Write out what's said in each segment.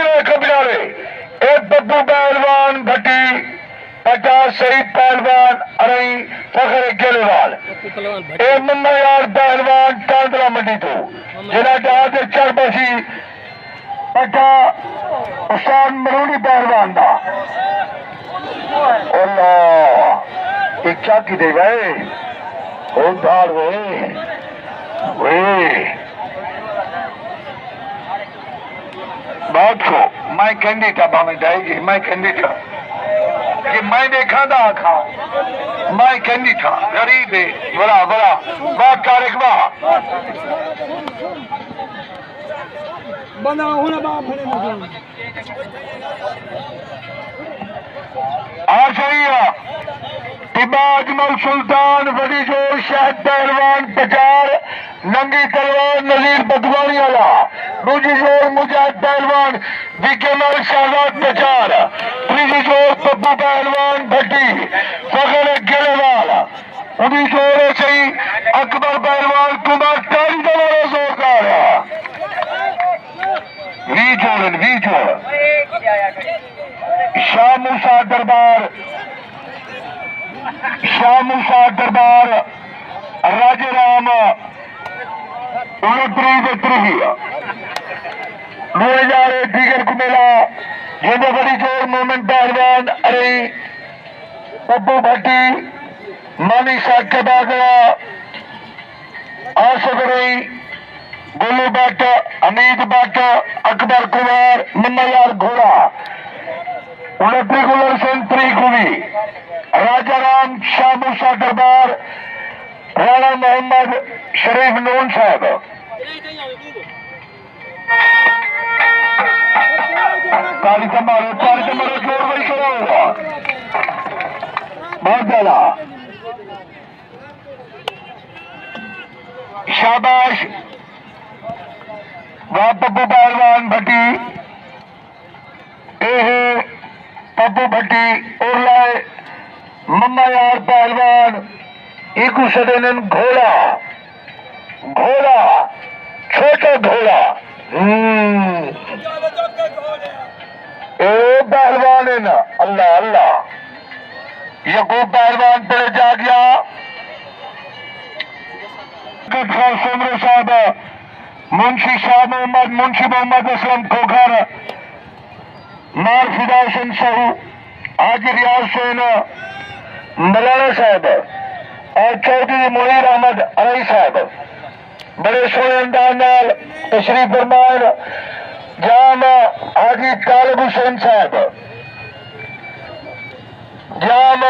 Kilo कब्जारे एक बब्बू पहलवान भट्टी 50 शहीद पहलवान अरई फखर गेलेवाल ए मम्मा यार पहलवान कांदरा मंडी तो जिला जहाज चढ़ बसी पटा उस्ताद मरूनी पहलवान दा अल्लाह इच्छा की दे भाई हो धार वे बात को मैं कहनी था भावे जाएगी मैं कहनी था कि मैं देखा था खाओ मैं कहनी था गरीब है बड़ा बड़ा बात तारिक बना होना बाप होने अजमल सुल्तान बड़ी जोर शहद पहलवान पचार नंगी तलवार नजीर बदवानी वाला दूजी जोर मुजाहिद पहलवान विकेमल शहजाद पचार तीसरी जोर पप्पू पहलवान भट्टी फखर गेलेवाल उन्हीं जोर सही अकबर पहलवान कुमार टारी दवारा जोरदार वी जोर शाह मूसा दरबार राजे राम दीगर को मिला जिन्हें बड़ी जोर मोमिन पहलवान अरे पप्पू भट्टी मानी साग के बागड़ा आसफ रई गोलू भट्ट अमीद भट्ट अकबर कुमार मन्ना यार घोड़ा 29 सेंट्री कुवी राजा राम शाह मूसा दरबार राणा मोहम्मद शरीफ नून साहब ताली संभालो जोर भाई करो बहुत ज्यादा शाबाश वाह पप्पू पहलवान भट्टी पप्पू भट्टी और लाए मम्मा यार पहलवान एक सदन घोड़ा छोटा घोड़ा पहलवान है ना अल्लाह अल्लाह यकूब पहलवान पर जा गया सुमर साहब मुंशी शाह मोहम्मद मुंशी मोहम्मद असलम खोखर मार फिदा हुसैन साहू आज रियाज हुसैन मौलाना साहब और चौधरी मुनीर अहमद अली साहब बड़े सोने अंदाज नाल तशरीफ फरमान जाम हाजी तालिब हुसैन साहब जाम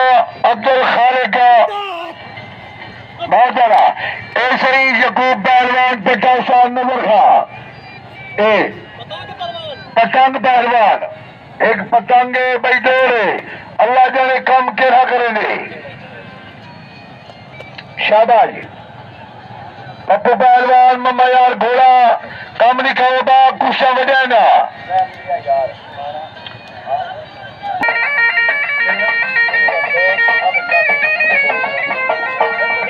अब्दुल खालिक बहुत ज्यादा शरीफ यकूब पहलवान पट्टा साहब नजर खा पतंग पहलवान एक पतंगे बैठे अल्लाह जाने कम केरा करेंगे शाबाश पप्पू पहलवान मम्मा यार घोड़ा कम नहीं खाओ बाप गुस्सा बजाना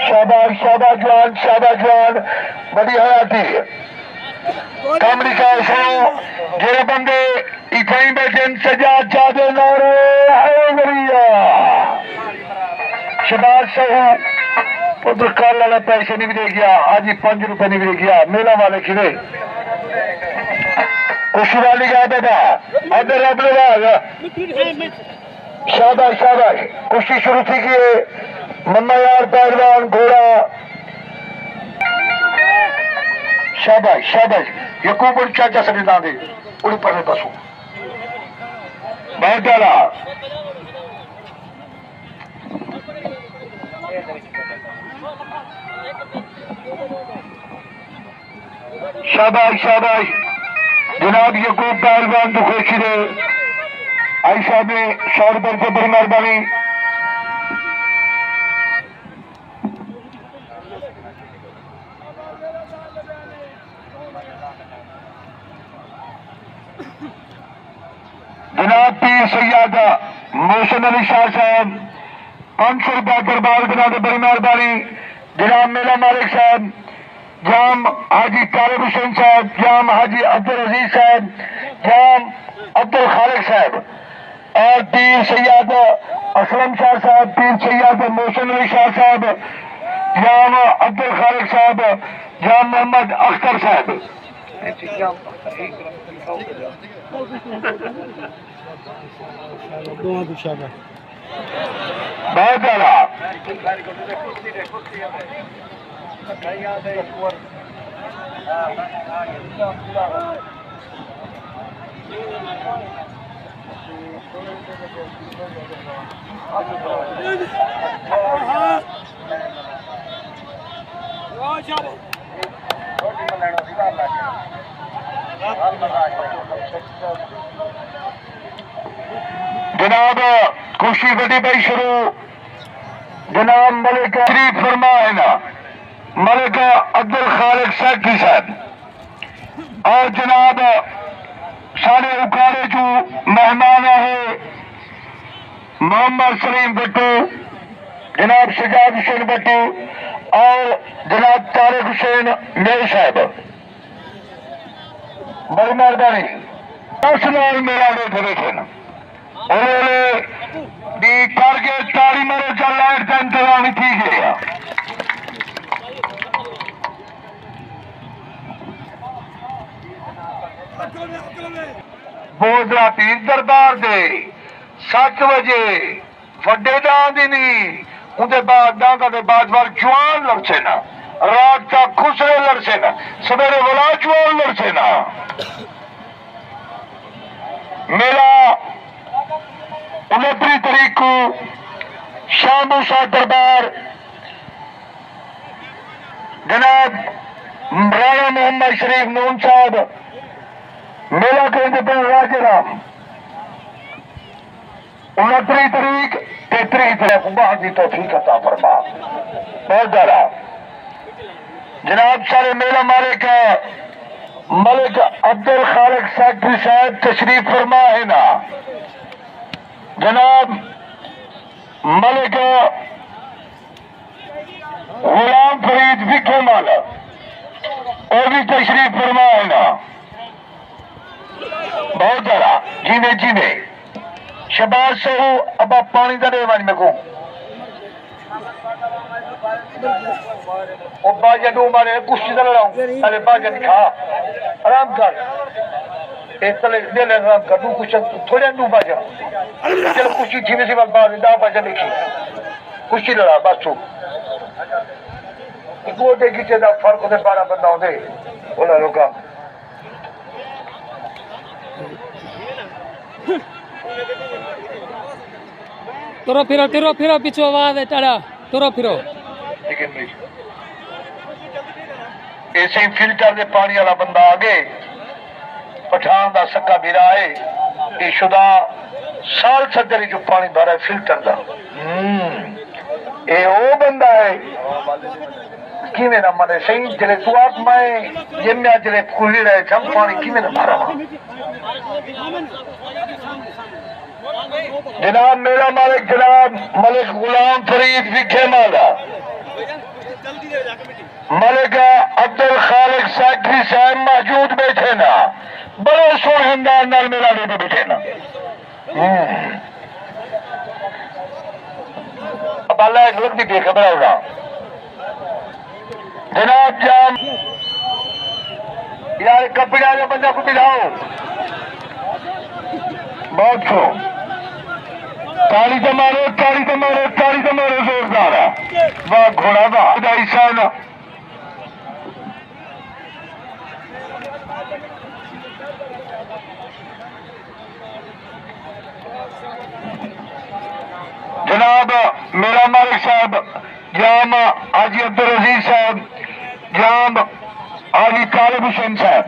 शाबाश जवान बड़ी हयाती कम नहीं खाओ सुनो जेरे बंदे इकई बचन सजा चादे नारे शबाज साहू उधर कल वाला पैसे नहीं दे गया आज ही 5 रुपए नहीं दे गया मेला वाले खिले कुछ वाली गया बेटा अदर रब शाबाश कुश्ती शुरू थी कि मम्मा यार पहलवान घोड़ा शाबाश यकूब चाचा से ना दे उड़ी पर बसू बहुत ज्यादा शाबाश जनाब यकूब पहलवान तो खुशी दे आयशा में 100 रुपए से बड़ी मेहरबानी जनाब पीर सैयद मोहसिन अली शाह साहब 500 रुपया दरबार बना दे बड़ी मेहरबानी जनाब मेला मालिक साहब जाम हाजी तारिक हुसैन साहब, जाम हाजी अब्दुल अजीज साहब, जाम अब्दुल खालिक साहब और पीर सैयद असलम शाह साहब, पीर सैयद मोहसिन अली शाह साहब, जाम अब्दुल खालिक साहब, जाम मोहम्मद अख्तर साहब। बहुत ज्यादा जनाब खुशी बड़ी भाई शुरू जनाब मलिक शरीफ फरमाएना मलिक अब्दुल खालिक साकी साहब और जनाब सारे उकाड़े जो मेहमान है मोहम्मद सलीम भट्टू, जनाब सजाद हुसैन भट्टू और जनाब तारिक हुसैन मेरे साहब, बड़ी मेहरबानी। 10 लाल मेरा बैठे ना उन्होंने करके तारी मारो चल लाइट का इंतजाम की गया। बोधरा पीर दरबार दे 7 बजे वड्डे दान दी नहीं उनके बाद दादा के बाद वाल जवान लड़से ना रात तक खुसरे लड़से ना सवेरे वाला जवान लड़से ना। मेरा 29 तारीख को शाम शाह दरबार जनाब राणा मोहम्मद शरीफ नून साहब मेला केंद्र पर राजराम 29 तारीख 33 तारीख बाहर की तौफीक अता फरमा। बहुत ज्यादा जनाब सारे मेला मालिक मलिक अब्दुल खालिक साकी साहब तशरीफ फरमा है ना। जनाब मलिक गुलाम फरीद विखे माला और भी तशरीफ फरमा है ना। बहुत ज्यादा जीने जीने शबाज से हूँ अब आप पानी का दे में को बाजा डू मारे कुश्ती का लड़ाऊं अरे बाजा दिखा आराम कर एक तले दे ले आराम कर डू कुछ थोड़े डू बाजा चल कुश्ती धीमे से बात दा बाजा लिखी कुश्ती लड़ा बस तू गोटे गिटे का फर्क होते 12 बंदा होते बोला लोग तुरो फिरो पीछे आवाज है टाड़ा तुरो फिरो। ऐसे ही फिल्टर दे पानी वाला बंदा आगे पठान का सक्का बिरा है ये शुदा साल सदरी जो पानी भरा है फिल्टर का ये वो बंदा है किमें ना मने सही जले तू आप मैं जम्या जले खुली रहे छम पानी किमें ना भरा जनाब मेरा मालिक जनाब मलिक गुलाम फरीद विखे माला मलिक अब्दुल खालिक साकी साहब मौजूद बैठे ना बड़े सोहनदार नाल मेला दे बैठे ना। अब अल्लाह एक लोग भी खबर होगा जनाब जाम यार कपड़े वाले बंदा को मिलाओ बहुत छो ताली तो मारो ताली तो मारो ताली तो मारो जोरदार वाह घोड़ा वाह ईसान जनाब मेरा मालिक साहब जाम हाजी अब्दुल अजीज साहब जाम हाजी तारिक हुसैन साहब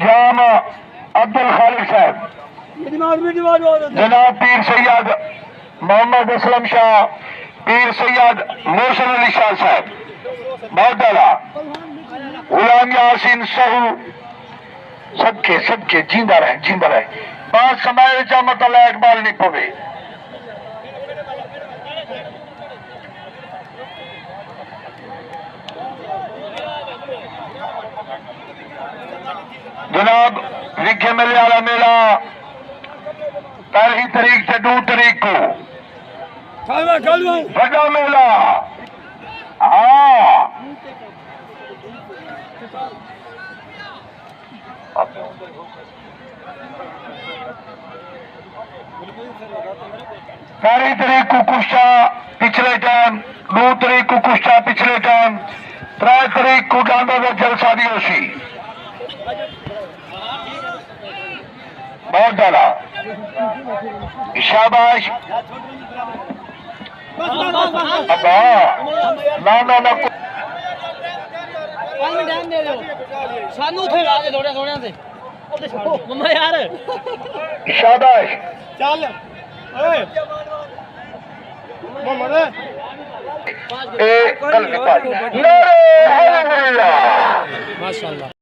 जाम अब्दुल खालिक साहब जनाब पीर सैयद मोहम्मद असलम शाह पीर सैयद मोहसिन अली शाह साहब बहुत ज्यादा गुलाम यासीन सहू सबके जिंदा रहे 5 समय मत लाइट बाल नहीं पवे। जनाब लिखे मेले वाला मेला 13 तारीख से 2 तारीख को बड़ा मेला। हाँ 13 तारीख को कुश्ता पिछले टाइम, 2 तारीख को कुश्ता पिछले टाइम, 3 तारीख को डांडा का जलसा भी होसी। बहुत डाला शाबाश। अब्बा ना ना ना ਸਾਨੂੰ ਉੱਥੇ ਲਾ ਦੇ ਥੋੜਿਆਂ ਥੋੜਿਆਂ ਤੇ ਉਹਦੇ ਛੱਡ ਮੰਮਾ ਯਾਰ शाबाश। ਚੱਲ ਓਏ ਮੰਮਾ ਨੇ ए कल के बाद नारे अल्हम्दुलिल्लाह माशाल्लाह।